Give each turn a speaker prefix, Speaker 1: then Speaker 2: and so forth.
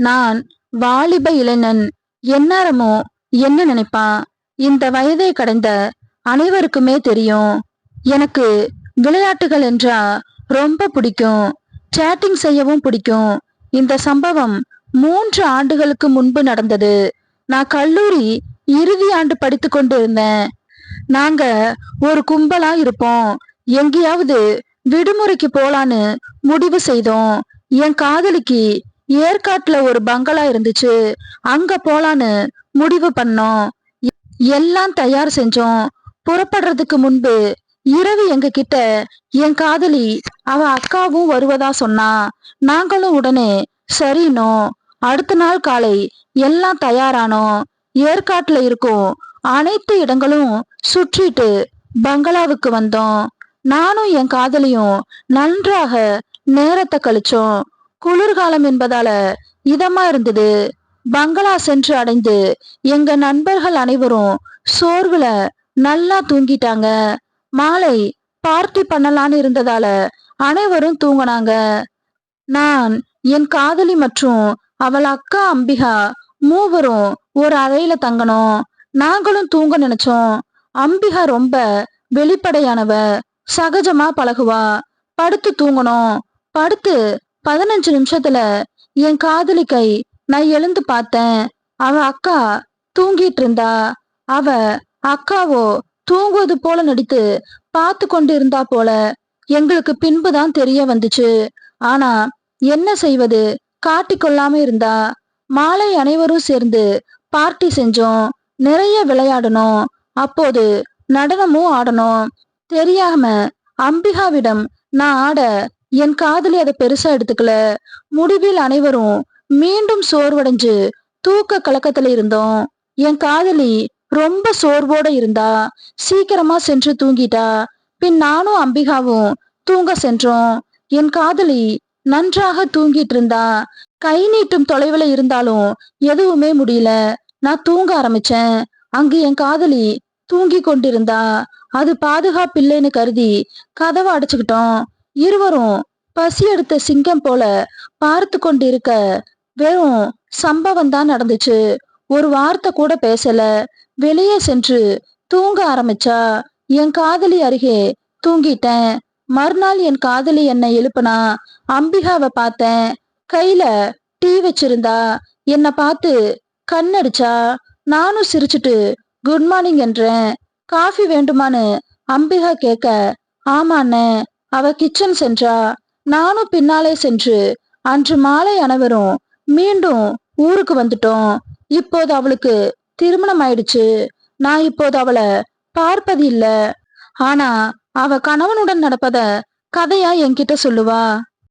Speaker 1: நான் வாலிப இளைஞன். எந்நேரமோ என்ன நினைப்பான்? இந்த வயதை கடந்த அனைவருக்குமே தெரியும். எனக்கு விளையாட்டுகள் என்றா ரொம்ப பிடிக்கும். சேட்டிங் செய்யவும் பிடிக்கும். இந்த சம்பவம் 3 ஆண்டுகளுக்கு முன்பு நடந்தது. நான் கல்லூரி இறுதி ஆண்டு படித்து கொண்டு இருந்தேன். நாங்க ஒரு கும்பலா இருப்போம். எங்கேயாவது விடுமுறைக்கு போலான்னு முடிவு செய்தோம். என் காதலிக்கு ஏற்காட்டுல ஒரு பங்களா இருந்துச்சு. அங்க போலான்னு முடிவு பண்ணோம். எல்லாம் தயார் செஞ்சோம். புறப்படுறதுக்கு முன்பு இரவு எங்க கிட்ட என் காதலி அவ அக்காவும் வருவதா சொன்னா. நாங்களும் உடனே சரினோம். அடுத்த நாள் காலை எல்லாம் தயாரானோம். ஏற்காட்டுல இருக்கும் அனைத்து இடங்களும் சுற்றிட்டு பங்களாவுக்கு வந்தோம். நானும் என் காதலியும் நன்றாக நேரத்தை கழிச்சோம். குளிர்காலம் என்பதால இதமா இருந்தது. பங்களா சென்று அடைந்து எங்க நண்பர்கள் அனைவரும் சோர்வுல நல்லா தூங்கிட்டாங்க. மாலை பார்ட்டி பண்ணலான்னு இருந்ததால அனைவரும் தூங்கினாங்க. நான், என் காதலி மற்றும் அவள் அக்கா அம்பிகா மூவரும் ஒரு அறையில தங்கணும். நாங்களும் தூங்க நினைச்சோம். அம்பிகா ரொம்ப வெளிப்படையானவ. சகஜமா பழகுவா. படுத்து தூங்கணும். படுத்து 15 நிமிஷத்துல என் காதலி கை நான் எழுந்து பார்த்தேன். அவ அக்கா தூங்கிட்டு இருந்தா. அவ அக்காவோ தூங்குவது போல நடித்து பார்த்து கொண்டு இருந்தா போல. எங்களுக்கு பின்புதான் தெரிய வந்துச்சு. ஆனா என்ன செய்வது? காட்டிக்கொள்ளாம இருந்தா. மாலை அனைவரும் சேர்ந்து பார்ட்டி செஞ்சோம். நிறைய விளையாடணும். அப்போது நடனமும் ஆடணும். தெரியாம அம்பிகாவிடம் நான் ஆட என் காதலி அதை பெருசா எடுத்துக்கல. முடிவில் அனைவரும் மீண்டும் சோர்வடைஞ்சு தூக்க கலக்கத்துல இருந்தோம். என் காதலி ரொம்ப சோர்வோட இருந்தா. சீக்கிரமா சென்று தூங்கிட்டா. பின் நானும் அம்பிகாவும் தூங்க சென்றோம். என் காதலி நன்றாக தூங்கிட்டு இருந்தா. கை நீட்டும் தொலைவுல இருந்தாலும் எதுவுமே முடியல. நான் தூங்க ஆரம்பிச்சேன். அங்கு என் காதலி தூங்கி கொண்டிருந்தா. அது பாதுகாப்பில்லைன்னு கருதி கதவை அடைச்சுக்கிட்டோம். இருவரும் பசி எடுத்த சிங்கம் போல பார்த்து கொண்டிருக்க வெறும் சம்பவம் தான் நடந்துச்சு. ஒரு வார்த்தை கூட பேசல. வெளியே சென்று தூங்க ஆரம்பிச்சா. என் காதலி அருகே தூங்கிட்டேன். மறுநாள் என் காதலி என்னை எழுப்புனா. அம்பிகாவை பார்த்தேன். கையில டீ வச்சிருந்தா. என்னை பார்த்து கண்ணடிச்சா. நானும் சிரிச்சுட்டு குட் மார்னிங் என்றேன். காஃபி வேண்டுமான்னு அம்பிகா கேட்க ஆமாண்ணே. அவ கிச்சன் சென்றா. நானும் பின்னாலே சென்று அன்று மாலை அனைவரும் மீண்டும் ஊருக்கு வந்துட்டோம். இப்போது அவளுக்கு திருமணம் ஆயிடுச்சு. நான் இப்போது அவளை பார்ப்பது இல்ல. ஆனா அவ கணவனுடன் நடப்பத கதையா என்கிட்ட சொல்லுவா.